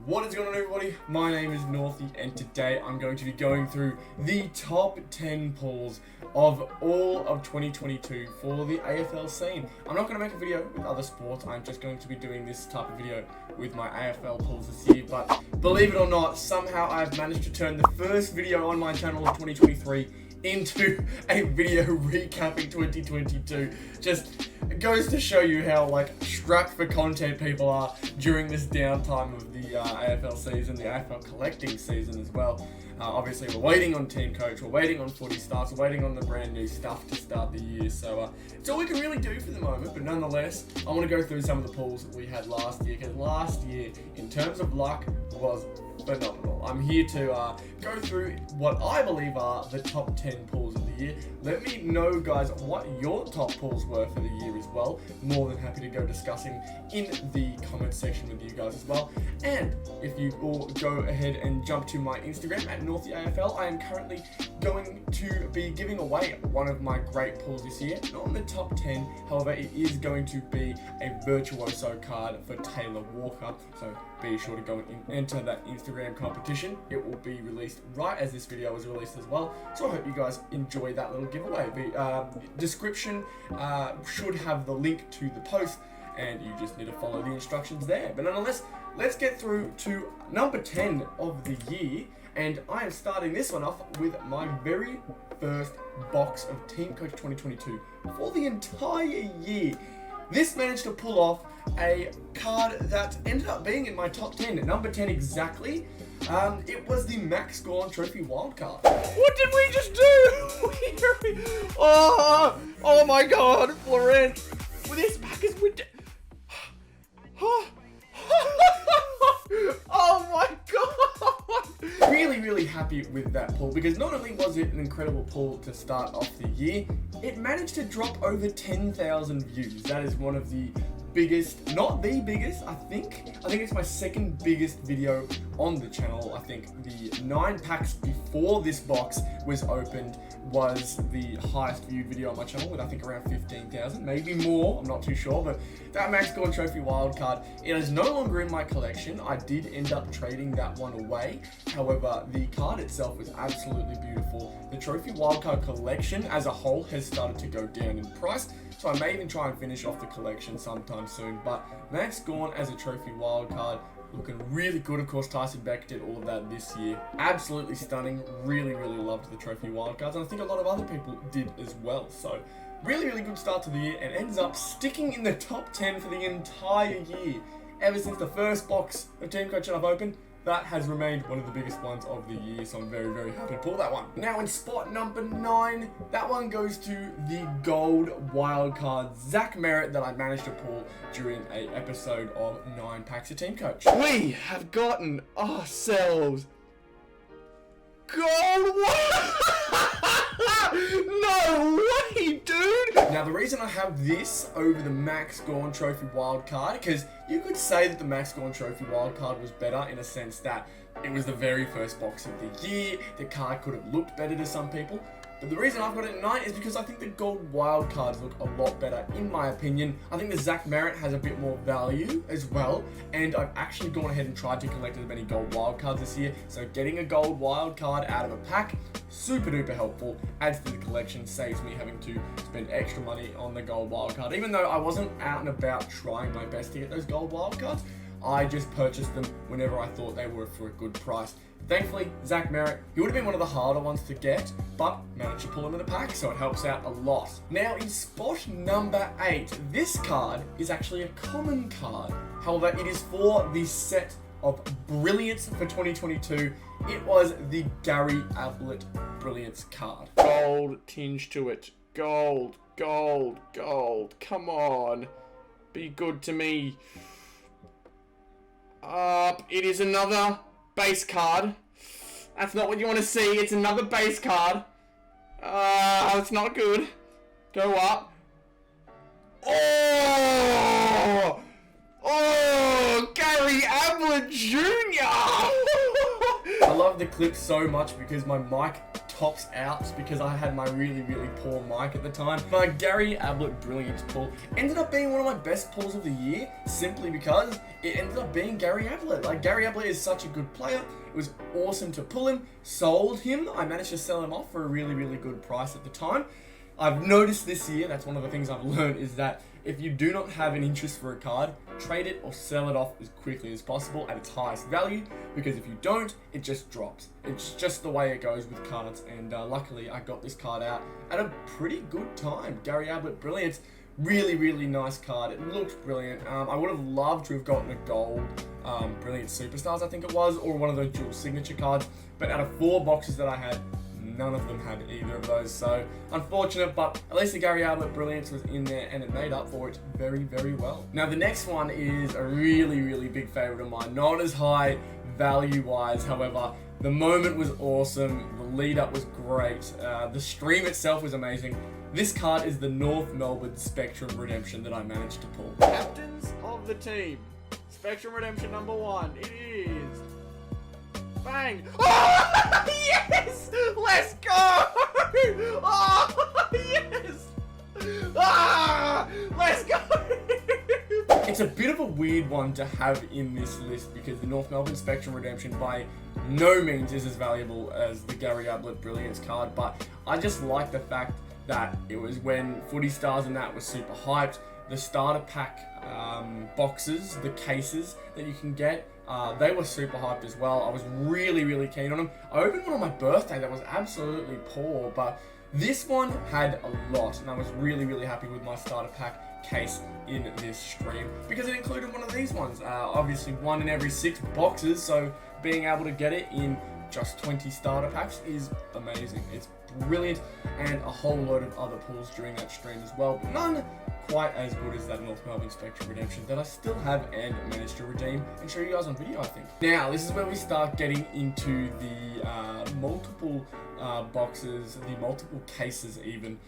What is going on, everybody? My name is Northy, and today I'm going to be going through the top 10 pulls of all of 2022 for the AFL scene. I'm not going to make a video with other sports, I'm just going to be doing this type of video with my AFL pulls this year, but believe it or not, somehow I've managed to turn the first video on my channel of 2023 into a video recapping 2022. Just goes to show you how strapped for content people are during this downtime of the AFL season, the AFL collecting season as well. Obviously we're waiting on Team Coach, we're waiting on footy starts, we're waiting on the brand new stuff to start the year, so it's all we can really do for the moment. But nonetheless, I want to go through some of the pulls that we had last year, because last year, in terms of luck, was phenomenal. I'm here to go through what I believe are the top 10 pulls of the year. Let me know, guys, what your top pulls were for the year as well. More than happy to go discussing in the comment section with you guys as well. And if you all go ahead and jump to my Instagram at NorthyAFL, I am currently going to be giving away one of my great pulls this year. Not in the top 10, however, it is going to be a Virtuoso card for Taylor Walker. So be sure to go and enter that Instagram competition. It will be released right as this video is released as well. So I hope you guys enjoy that little giveaway. The description should have the link to the post, and you just need to follow the instructions there. But nonetheless, let's get through to number 10 of the year. And I am starting this one off with my very first box of Team Coach 2022 for the entire year. This managed to pull off a card that ended up being in my top 10, at number 10 exactly. It was the Max Gawn Trophy Wildcard. What did we just do? Oh my God, Florence. Well, this pack is with. Oh my God! Really happy with that pull, because not only was it an incredible pull to start off the year, it managed to drop over 10,000 views. That is one of the biggest, not the biggest, I think it's my second biggest video on the channel. I think the 9 packs before this box was opened was the highest viewed video on my channel, with I think around 15,000, maybe more, I'm not too sure. But that Max Gawn Trophy Wildcard, it is no longer in my collection. I did end up trading that one away. However, the card itself was absolutely beautiful. The Trophy Wildcard collection as a whole has started to go down in price, so I may even try and finish off the collection sometime soon. But Max Gawn as a Trophy Wildcard, looking really good. Of course, Tyson Beck did all of that this year. Absolutely stunning. Really loved the Trophy Wildcards, and I think a lot of other people did as well. So really good start to the year, and ends up sticking in the top 10 for the entire year. Ever since the first box of Team Coach that I've opened, that has remained one of the biggest ones of the year, so I'm very happy to pull that one. Now in spot number 9, that one goes to the gold wildcard Zach Merrett that I managed to pull during a episode of 9 packs of Team Coach. We have gotten ourselves gold. No way, dude! Now, the reason I have this over the Max Gawn Trophy Wildcard, because you could say that the Max Gawn Trophy Wildcard was better in a sense that it was the very first box of the year. The card could have looked better to some people. But the reason I've got it at 9 is because I think the gold wildcards look a lot better, in my opinion. I think the Zach Merrett has a bit more value as well, and I've actually gone ahead and tried to collect as many gold wildcards this year. So getting a gold wildcard out of a pack, super duper helpful, adds to the collection, saves me having to spend extra money on the gold wildcard. Even though I wasn't out and about trying my best to get those gold wildcards, I just purchased them whenever I thought they were for a good price. Thankfully, Zach Merrett, he would have been one of the harder ones to get, but managed to pull him in the pack, so it helps out a lot. Now, in spot number 8, this card is actually a common card. However, it is for the set of Brilliance for 2022. It was the Gary Ablett Brilliance card. Gold tinge to it. Gold. Come on. Be good to me. It is another base card. That's not what you want to see. It's another base card. It's not good. Go up. Oh, Gary Ablett Jr. I love the clip so much because my mic tops out because I had my really poor mic at the time. My Gary Ablett Brilliance pull ended up being one of my best pulls of the year, simply because it ended up being Gary Ablett. Like, Gary Ablett is such a good player. It was awesome to pull him, sold him. I managed to sell him off for a really good price at the time. I've noticed this year, that's one of the things I've learned, is that if you do not have an interest for a card, trade it or sell it off as quickly as possible at its highest value, because if you don't, it just drops. It's just the way it goes with cards, and luckily I got this card out at a pretty good time. Gary Ablett Brilliance, really nice card. It looks brilliant. I would have loved to have gotten a gold Brilliant Superstars, I think it was, or one of those dual signature cards, but out of 4 boxes that I had, none of them had either of those, so unfortunate, but at least the Gary Ablett Brilliance was in there and it made up for it very well. Now the next one is a really big favorite of mine, not as high value-wise, however, the moment was awesome, the lead-up was great, the stream itself was amazing. This card is the North Melbourne Spectrum Redemption that I managed to pull. Captains of the team, Spectrum Redemption number 1, it is... Bang! Oh, yes! Let's go! Oh, yes! Ah, let's go! It's a bit of a weird one to have in this list because the North Melbourne Spectrum Redemption by no means is as valuable as the Gary Ablett Brilliance card, but I just like the fact that it was when Footy Stars and that was super hyped. The starter pack boxes, the cases that you can get, they were super hyped as well. I was really keen on them. I opened one on my birthday that was absolutely poor, but this one had a lot, and I was really happy with my starter pack case in this stream because it included one of these ones. Obviously 1 in every 6 boxes, so being able to get it in just 20 starter packs is amazing. It's brilliant, and a whole load of other pulls during that stream as well, but none quite as good as that North Melbourne Spectrum Redemption that I still have and managed to redeem and show you guys on video, I think. Now, this is where we start getting into the multiple boxes, the multiple cases even.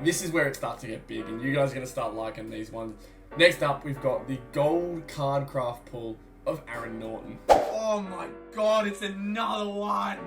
This is where it starts to get big, and you guys are going to start liking these ones. Next up, we've got the Gold Card Craft pull of Aaron Naughton. Oh my god, it's another one!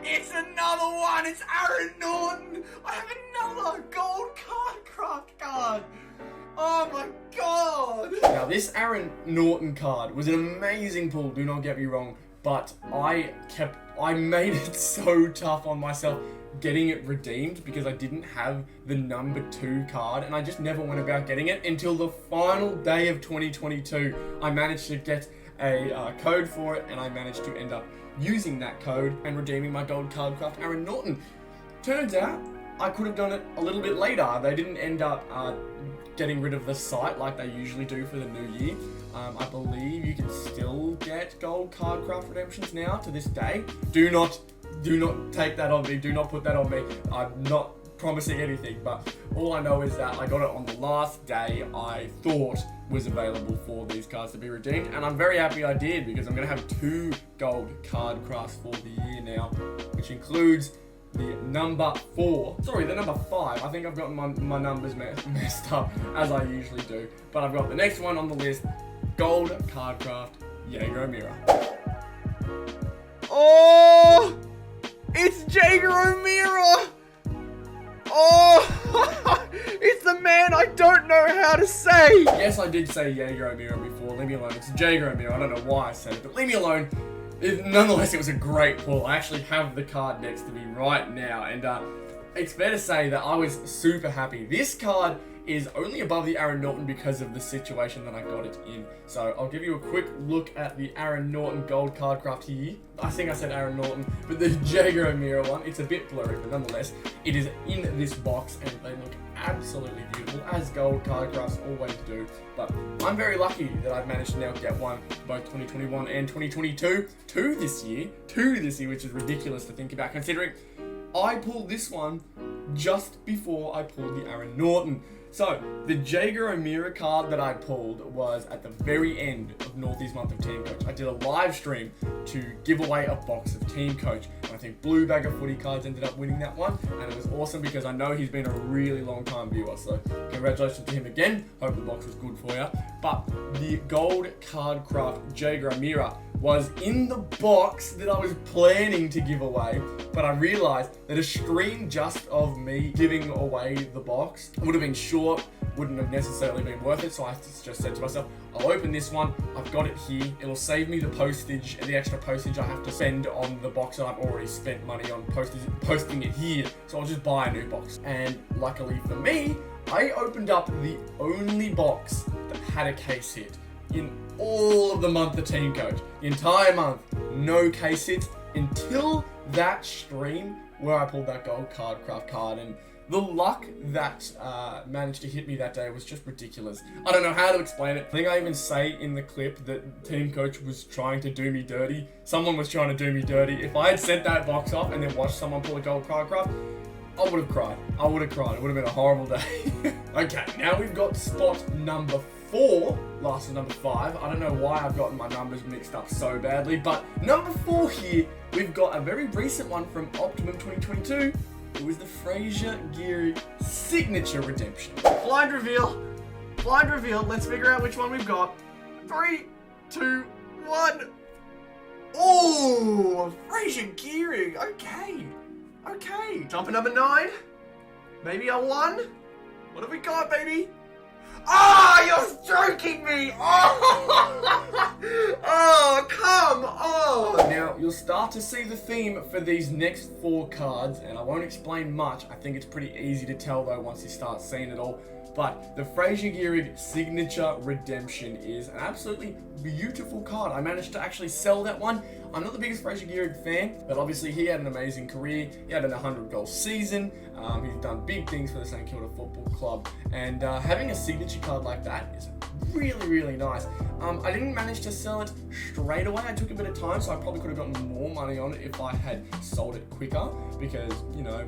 It's another one! It's Aaron Naughton! I have another Gold Card Craft card! Oh my god! Now this Aaron Naughton card was an amazing pull, do not get me wrong, but I made it so tough on myself getting it redeemed because I didn't have the number 2 card, and I just never went about getting it until the final day of 2022. I managed to get a code for it, and I managed to end up using that code and redeeming my Gold Card Craft Aaron Naughton. Turns out I could have done it a little bit later. They didn't end up getting rid of the site like they usually do for the new year. I believe you can still get Gold Card Craft redemptions now to this day. Do not take that on me. Do not put that on me. I'm not promising anything, but all I know is that I got it on the last day I thought was available for these cards to be redeemed, and I'm very happy I did because I'm going to have 2 Gold Card Crafts for the year now, which includes the number 5. I think I've gotten my numbers messed up as I usually do, but I've got the next one on the list, Gold Card Craft Jaeger O'Meara. Oh, it's Jaeger O'Meara! Oh, it's the man I don't know how to say. Yes, I did say Jaeger O'Meara before. Leave me alone. It's Jaeger O'Meara. I don't know why I said it, but leave me alone. Nonetheless, it was a great pull. I actually have the card next to me right now, and it's fair to say that I was super happy. This card is only above the Aaron Naughton because of the situation that I got it in. So I'll give you a quick look at the Aaron Naughton Gold Card Craft here. I think I said Aaron Naughton, but the Jaeger O'Meara one, it's a bit blurry, but nonetheless, it is in this box and they look absolutely beautiful, as Gold Card Crafts always do. But I'm very lucky that I've managed to now get one both 2021 and 2022, two this year, which is ridiculous to think about considering I pulled this one just before I pulled the Aaron Naughton. So, the Jaeger O'Meara card that I pulled was at the very end of Northie's month of Team Coach. I did a live stream to give away a box of Team Coach, and I think Blue Bag of Footy Cards ended up winning that one, and it was awesome because I know he's been a really long time viewer, so congratulations to him again. Hope the box was good for you. But the Gold Card Craft Jaeger O'Meara was in the box that I was planning to give away, but I realized that a stream just of me giving away the box would have been short, wouldn't have necessarily been worth it, so I just said to myself, I'll open this one, I've got it here, it'll save me the postage, the extra postage I have to spend on the box that I've already spent money on posting it here, so I'll just buy a new box. And luckily for me, I opened up the only box that had a case hit in all of the month of Team Coach. The entire month, no case hits until that stream where I pulled that gold craft card, and the luck that managed to hit me that day was just ridiculous. I don't know how to explain it. I think I even say in the clip that Team Coach was trying to do me dirty. Someone was trying to do me dirty. If I had sent that box off and then watched someone pull a gold craft, I would have cried. I would have cried. It would have been a horrible day. Okay, now we've got spot number 4. Last is number 5. I don't know why I've gotten my numbers mixed up so badly, but number 4 here, we've got a very recent one from Optimum 2022. It was the Fraser Gehrig Signature Redemption. Blind reveal. Blind reveal. Let's figure out which one we've got. 3, 2, 1. Oh, Fraser Gehrig. Okay. Jumper number 9. Maybe a 1. What have we got, baby? Ah, you're joking me! Oh, come on! Now, you'll start to see the theme for these next 4 cards, and I won't explain much. I think it's pretty easy to tell, though, once you start seeing it all. But the Fraser Gehrig Signature Redemption is an absolutely beautiful card. I managed to actually sell that one. I'm not the biggest Fraser Gehrig fan, but obviously he had an amazing career. He had an 100-goal season. He's done big things for the St Kilda Football Club. And having a signature card like that is really, really nice. I didn't manage to sell it straight away. I took a bit of time, so I probably could have gotten more money on it if I had sold it quicker. Because, you know,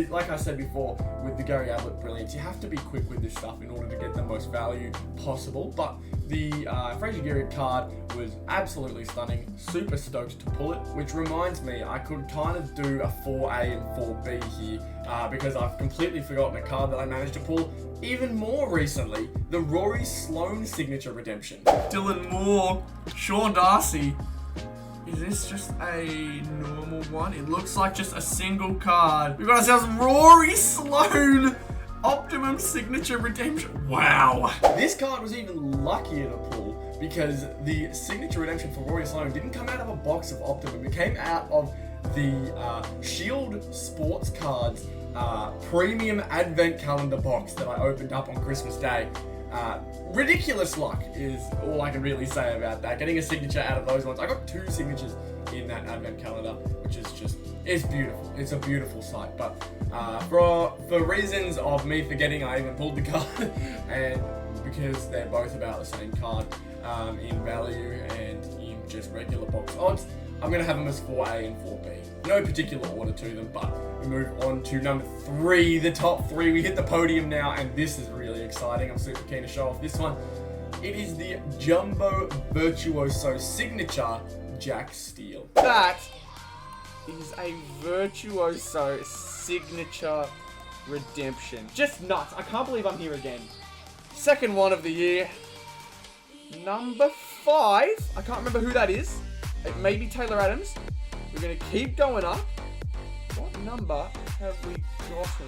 like I said before, with the Gary Ablett Brilliance, you have to be quick with this stuff in order to get the most value possible. But the Fraser Gehrig card was absolutely stunning. Super stoked to pull it, which reminds me, I could kind of do a 4A and 4B here because I've completely forgotten a card that I managed to pull even more recently, the Rory Sloane Signature Redemption. Dylan Moore, Sean Darcy. Is this just a normal one? It looks like just a single card. We've got ourselves Rory Sloane Optimum Signature Redemption. Wow. This card was even luckier to pull because the Signature Redemption for Rory Sloane didn't come out of a box of Optimum. It came out of the Shield Sports Cards Premium Advent Calendar box that I opened up on Christmas Day. Ridiculous luck is all I can really say about that. Getting a signature out of those ones. I got 2 signatures in that Advent Calendar, which is just, it's beautiful. It's a beautiful sight. But for reasons of me forgetting I even pulled the card, and because they're both about the same card in value and in just regular box odds, I'm going to have them as 4A and 4B. No particular order to them, but we move on to number 3, the top 3. We hit the podium now, and this is really exciting. I'm super keen to show off this one. It is the Jumbo Virtuoso Signature Jack Steele. That is a Virtuoso Signature Redemption. Just nuts. I can't believe I'm here again. Second one of the year. Number 5. I can't remember who that is. It may be Taylor Adams. We're going to keep going up. What number have we gotten?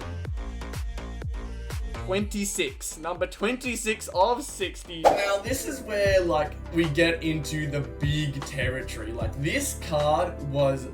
26. Number 26 of 60. Now, this is where, like, we get into the big territory. Like, this card was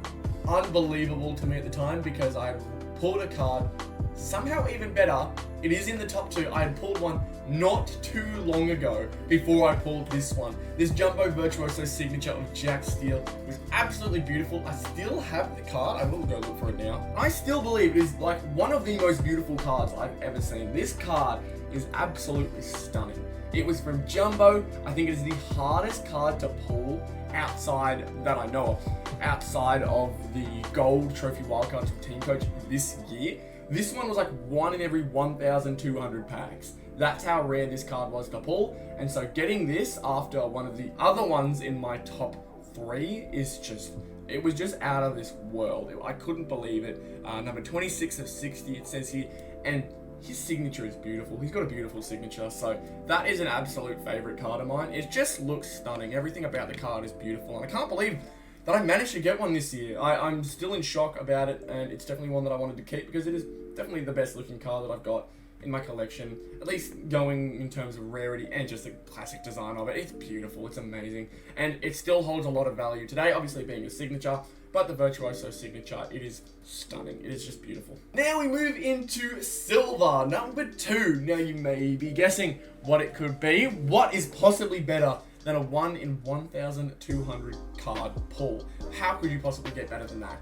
unbelievable to me at the time because I pulled a card somehow even better. It is in the top 2. I had pulled one not too long ago before I pulled this one. This Jumbo Virtuoso Signature of Jack Steele was absolutely beautiful. I still have the card. I will go look for it now. I still believe it is like one of the most beautiful cards I've ever seen. This card is absolutely stunning. It was from Jumbo. I think it is the hardest card to pull outside that I know of, outside of the gold trophy wildcards from Team Coach this year. This one was like 1 in every 1,200 packs. That's how rare this card was to pull. And so getting this after one of the other ones in my top 3 is just, it was just out of this world. I couldn't believe it. Number 26 of 60, it says here. And his signature is beautiful. He's got a beautiful signature, so that is an absolute favorite card of mine. It just looks stunning. Everything about the card is beautiful, and I can't believe that I managed to get one this year. I'm still in shock about it, and it's definitely one that I wanted to keep because it is definitely the best looking card that I've got in my collection, at least going in terms of rarity and just the classic design of it. It's beautiful, it's amazing, and it still holds a lot of value today, obviously being a signature, but the Virtuoso signature, it is stunning. It is just beautiful. Now we move into silver, number 2. Now you may be guessing what it could be. What is possibly better than a 1 in 1,200 card pull? How could you possibly get better than that?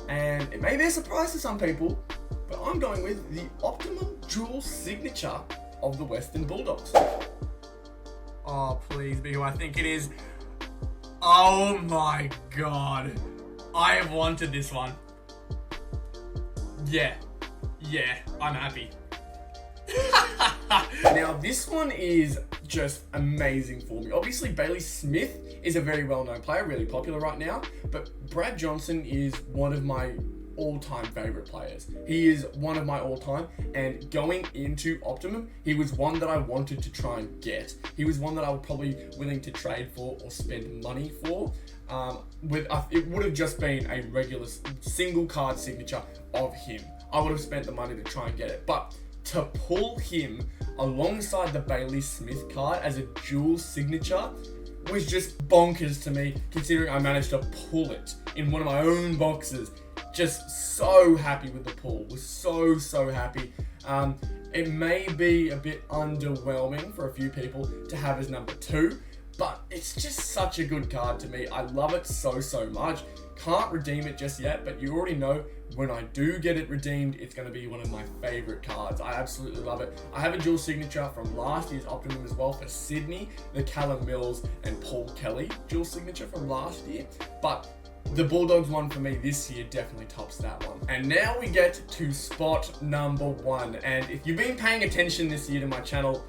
And it may be a surprise to some people, but I'm going with the Optimum Dual Signature of the Western Bulldogs. Oh, please be who I think it is. Oh my god. I have wanted this one. Yeah, I'm happy. Now, this one is just amazing for me. Obviously, Bailey Smith is a very well-known player, really popular right now, but Brad Johnson is one of my all-time favorite players. He is one of my all-time, and going into Optimum, he was one that I wanted to try and get. He was one that I was probably willing to trade for or spend money for. It would have just been a regular single card signature of him. I would have spent the money to try and get it, but to pull him alongside the Bailey Smith card as a dual signature was just bonkers to me, considering I managed to pull it in one of my own boxes. Just so happy with the pull. Was so happy. It may be a bit underwhelming for a few people to have as number 2, but it's just such a good card to me. I love it so much. Can't redeem it just yet, but you already know when I do get it redeemed, it's going to be one of my favorite cards. I absolutely love it. I have a dual signature from last year's Optimum as well for Sydney, the Callum Mills and Paul Kelly dual signature from last year, but the Bulldogs one for me this year definitely tops that one. And now we get to spot number 1. And if you've been paying attention this year to my channel,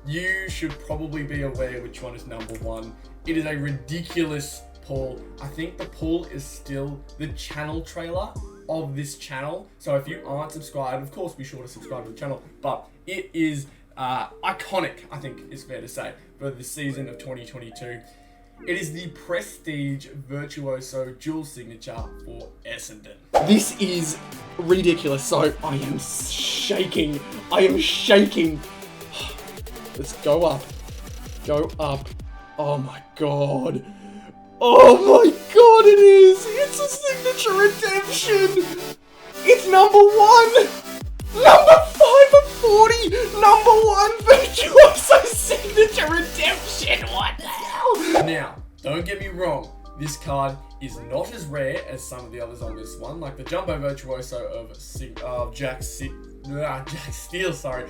you should probably be aware which one is number 1. It is a ridiculous pull. I think the pull is still the channel trailer of this channel. So if you aren't subscribed, of course be sure to subscribe to the channel. But it is iconic, I think it's fair to say, for the season of 2022. It is the Prestige Virtuoso Dual Signature for Essendon. This is ridiculous, so I am shaking. Let's go up. Oh my god. It is. It's a signature redemption. It's number 1. Number 5 of 40. Number 1 Virtuoso signature redemption. What the hell? Now, don't get me wrong. This card is not as rare as some of the others on this one, like the Jumbo Virtuoso of Jack Steele, sorry.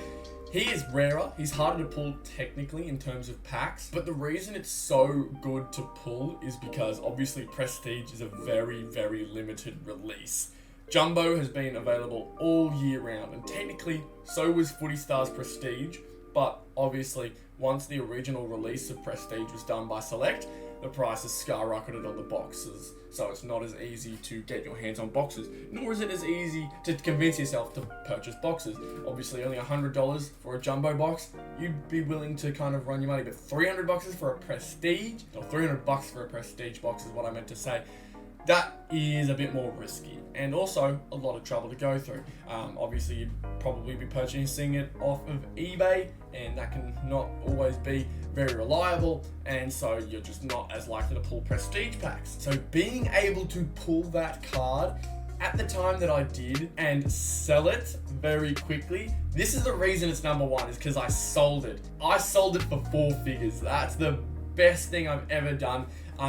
He is rarer, he's harder to pull technically in terms of packs, but the reason it's so good to pull is because obviously Prestige is a very limited release. Jumbo has been available all year round, and technically so was Footy Stars Prestige, but obviously once the original release of Prestige was done by Select, the prices skyrocketed on the boxes, so it's not as easy to get your hands on boxes, nor is it as easy to convince yourself to purchase boxes. Obviously only $100 for a Jumbo box, you'd be willing to kind of run your money, but $300 for a Prestige, or $300 for a Prestige box is what I meant to say, that is a bit more risky, and also a lot of trouble to go through. Obviously you'd probably be purchasing it off of eBay, and that can not always be very reliable, and so you're just not as likely to pull Prestige packs. So being able to pull that card at the time that I did and sell it very quickly, this is the reason it's number 1, is because I sold it. I sold it for 4 figures. That's the best thing I've ever done.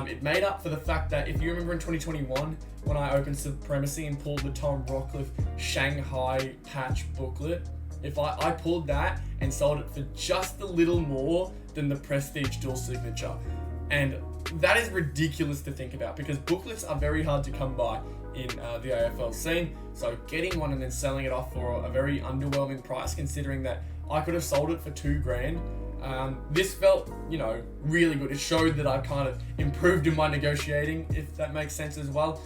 It made up for the fact that if you remember in 2021 when I opened Supremacy and pulled the Tom Rockcliffe Shanghai patch booklet, if I pulled that and sold it for just a little more than the Prestige dual signature. And that is ridiculous to think about because booklets are very hard to come by in the AFL scene. So getting one and then selling it off for a very underwhelming price, considering that I could have sold it for $2,000. This felt, really good. It showed that I kind of improved in my negotiating, if that makes sense as well.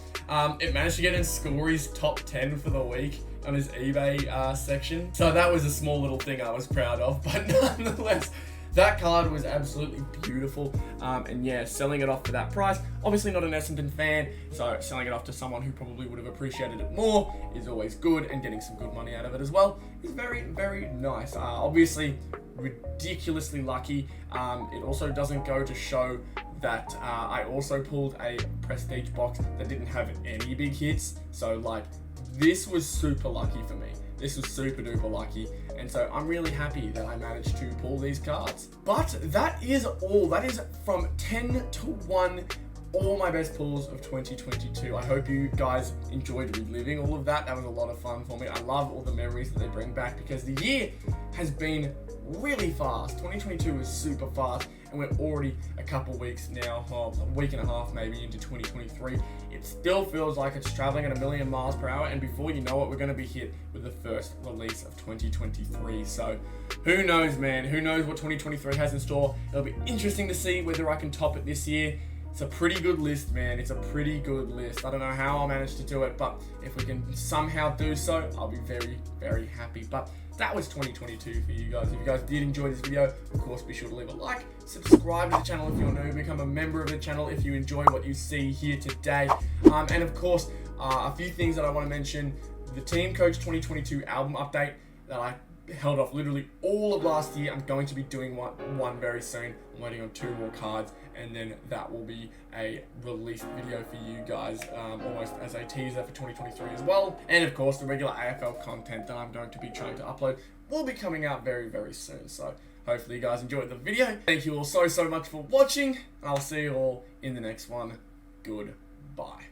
It managed to get in Scory's top 10 for the week. on his eBay section. So that was a small little thing I was proud of, but nonetheless, that card was absolutely beautiful, and yeah, selling it off for that price, obviously not an Essendon fan, so selling it off to someone who probably would have appreciated it more is always good, and getting some good money out of it as well is very, very nice. Obviously, ridiculously lucky. It also doesn't go to show that I also pulled a prestige box that didn't have any big hits, so like, this was super lucky for me. This was super duper lucky, and so I'm really happy that I managed to pull these cards. But that is all. That is from 10 to 1, all my best pulls of 2022. I hope you guys enjoyed reliving all of that. That was a lot of fun for me. I love all the memories that they bring back because the year has been really fast. 2022 was super fast, and we're already a couple weeks now, a week and a half maybe, into 2023. It still feels like it's traveling at a million miles per hour, and before you know it, we're going to be hit with the first release of 2023. So who knows, man? Who knows what 2023 has in store? It'll be interesting to see whether I can top it this year. It's a pretty good list, man. It's a pretty good list. I don't know how I'll manage to do it, but if we can somehow do so, I'll be very, very happy. But that was 2022 for you guys. If you guys did enjoy this video, of course, be sure to leave a like, subscribe to the channel if you're new, become a member of the channel if you enjoy what you see here today. And of course, a few things that I want to mention. The Team Coach 2022 album update that I held off literally all of last year. I'm going to be doing one very soon. I'm waiting on 2 more cards, and then that will be a release video for you guys, almost as a teaser for 2023 as well. And of course, the regular AFL content that I'm going to be trying to upload will be coming out very, very soon. So hopefully you guys enjoyed the video. Thank you all so much for watching, and I'll see you all in the next one. Goodbye.